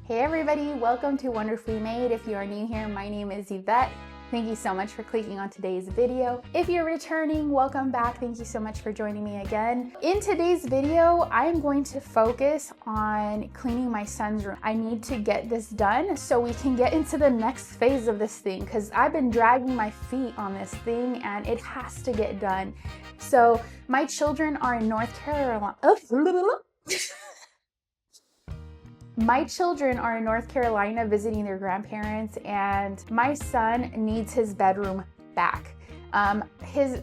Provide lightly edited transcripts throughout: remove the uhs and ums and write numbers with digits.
Hey everybody, welcome to Wonderfully Made. If you are new here, my name is Yvette. Thank you so much for clicking on today's video. If you're returning, welcome back. Thank you so much for joining me again. In today's video, I am going to focus on cleaning my son's room. I need to get this done so we can get into the next phase of this thing because I've been dragging my feet on this thing and it has to get done. So my children are in North Carolina. My children are in North Carolina visiting their grandparents, and my son needs his bedroom back. His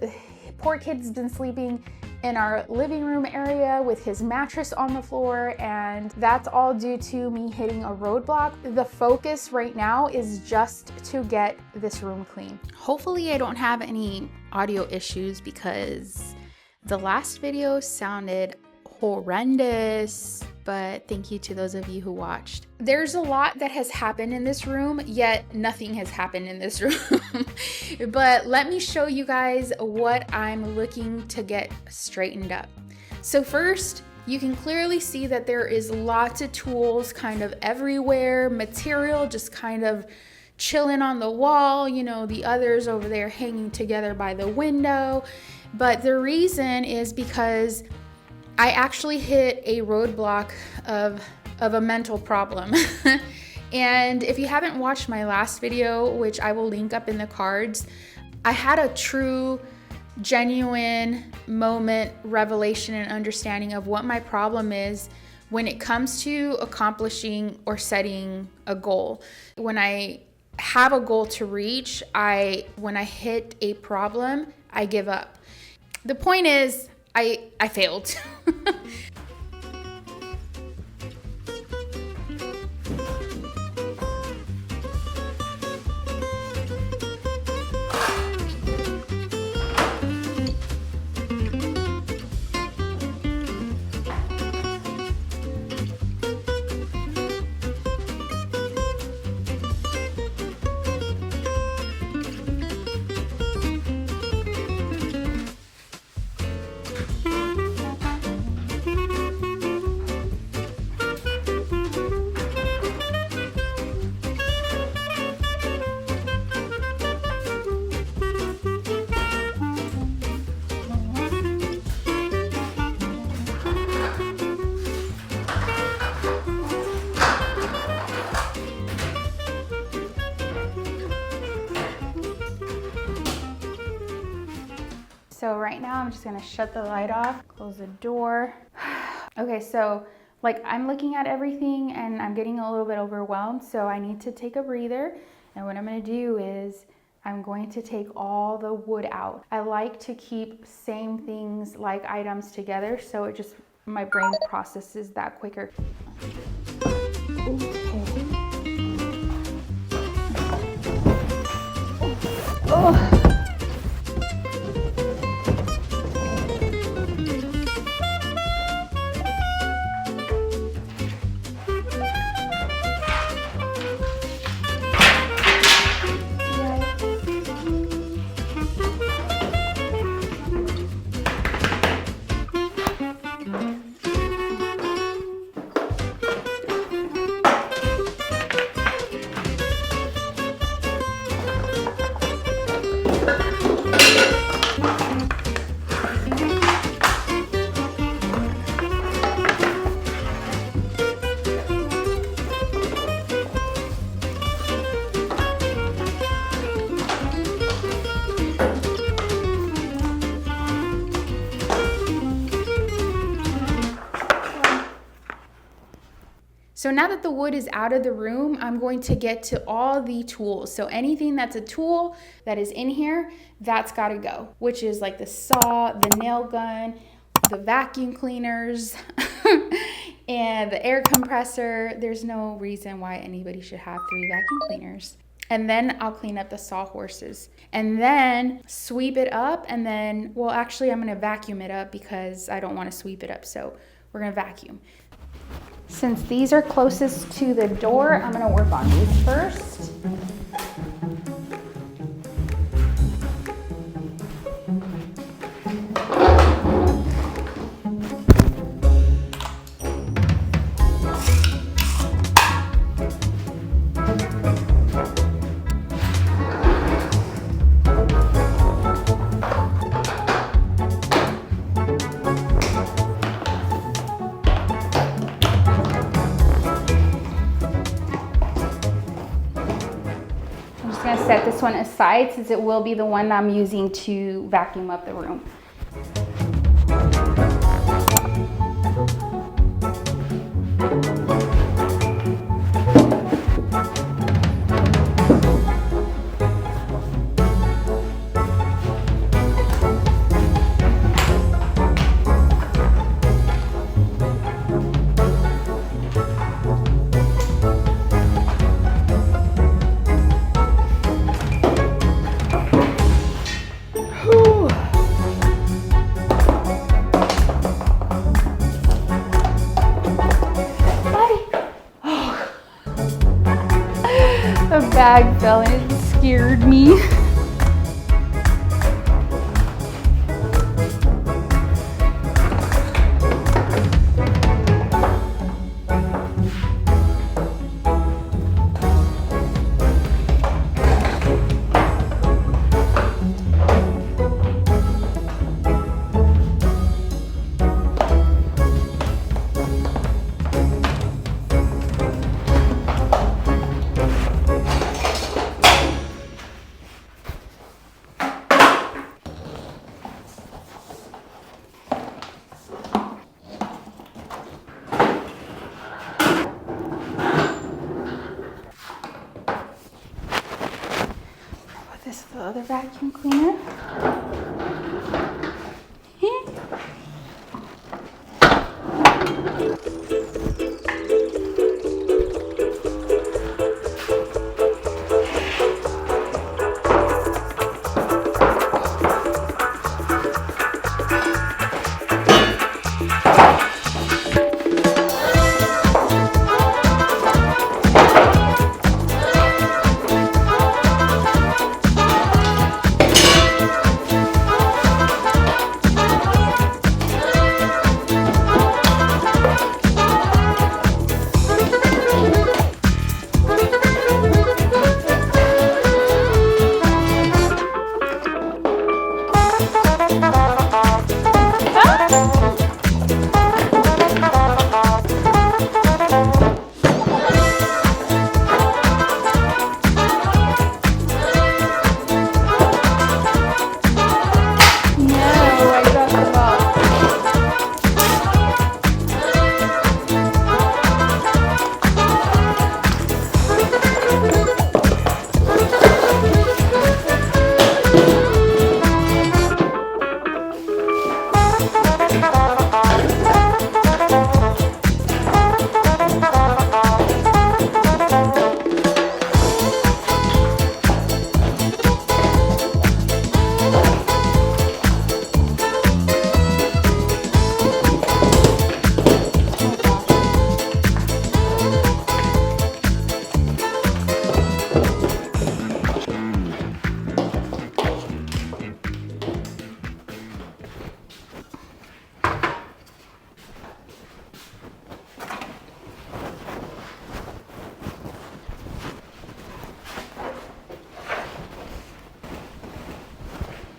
poor kid's been sleeping in our living room area with his mattress on the floor, and that's all due to me hitting a roadblock. The focus right now is just to get this room clean. Hopefully I don't have any audio issues because the last video sounded horrendous, but thank you to those of you who watched. There's a lot that has happened in this room, yet nothing has happened in this room. But let me show you guys what I'm looking to get straightened up. So first, you can clearly see that there is lots of tools kind of everywhere, material just kind of chilling on the wall, you know, the others over there hanging together by the window. But the reason is because I actually hit a roadblock of a mental problem. And if you haven't watched my last video, which I will link up in the cards, I had a true, genuine moment, revelation, and understanding of what my problem is when it comes to accomplishing or setting a goal. When I have a goal to reach, when I hit a problem, I give up. The point is, I failed. So right now I'm just gonna shut the light off, close the door. Okay, so like I'm looking at everything and I'm getting a little bit overwhelmed, so I need to take a breather. And what I'm gonna do is I'm going to take all the wood out. I like to keep same things like items together, so it just, my brain processes that quicker. Okay. Oh. So now that the wood is out of the room, I'm going to get to all the tools. So anything that's a tool that is in here, that's gotta go, which is like the saw, the nail gun, the vacuum cleaners, and the air compressor. There's no reason why anybody should have 3 vacuum cleaners. And then I'll clean up the sawhorses and then sweep it up. And then, well, actually I'm gonna vacuum it up because I don't wanna sweep it up. So we're gonna vacuum. Since these are closest to the door, I'm gonna work on these first. set this one aside since it will be the one I'm using to vacuum up the room. The bag fell and it scared me. This is the other vacuum cleaner.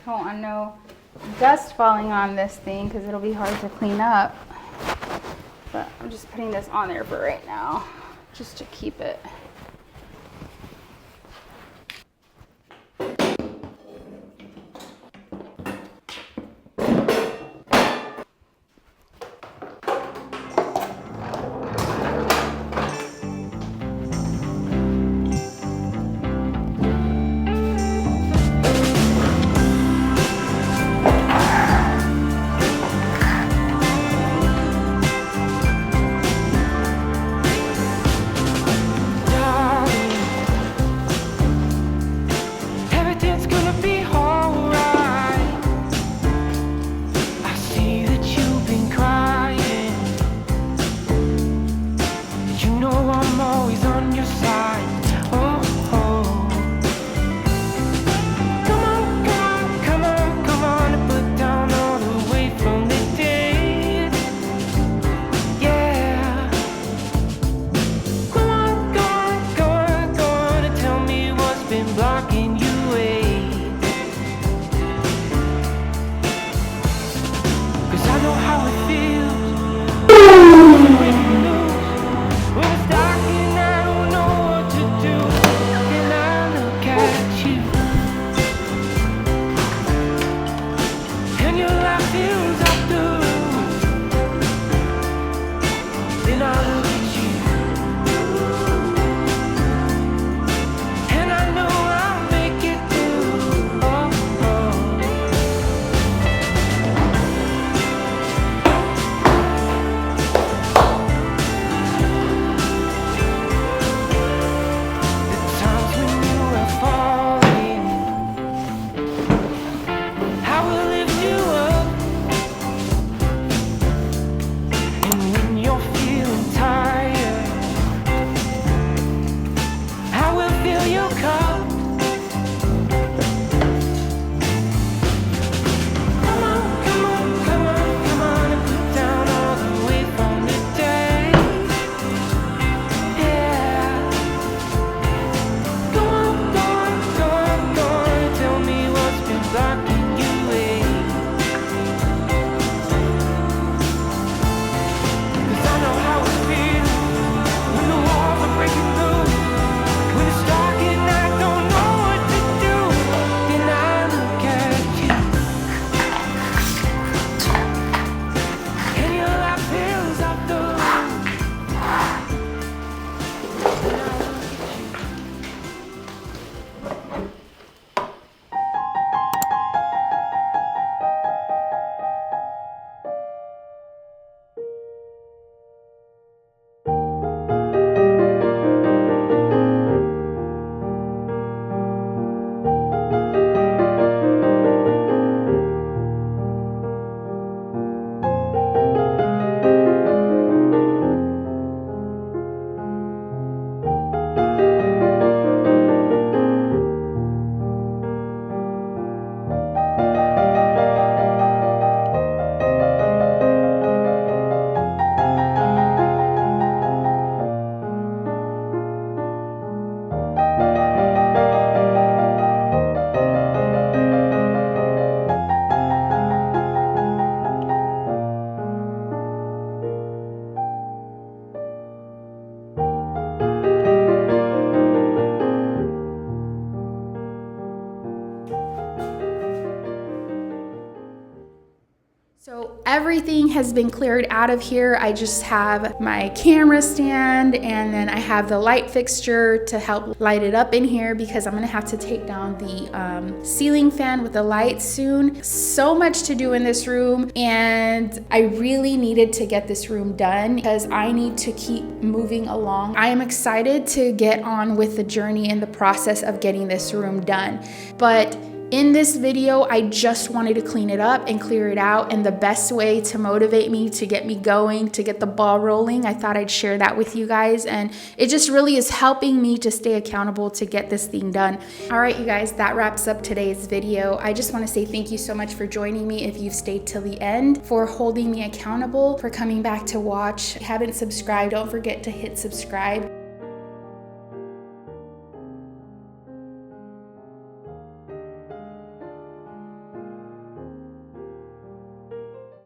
I don't want no dust falling on this thing because it'll be hard to clean up. But I'm just putting this on there for right now, just to keep it. everything has been cleared out of here. I just have my camera stand, and then I have the light fixture to help light it up in here because I'm gonna have to take down the ceiling fan with the lights soon. So much to do in this room, and I really needed to get this room done because I need to keep moving along. I am excited to get on with the journey and the process of getting this room done. But in this video, I just wanted to clean it up and clear it out, and the best way to motivate me, to get me going, to get the ball rolling, I thought I'd share that with you guys, and it just really is helping me to stay accountable to get this thing done. All right, you guys, that wraps up today's video. I just want to say thank you so much for joining me if you've stayed till the end, for holding me accountable, for coming back to watch. If you haven't subscribed, don't forget to hit subscribe.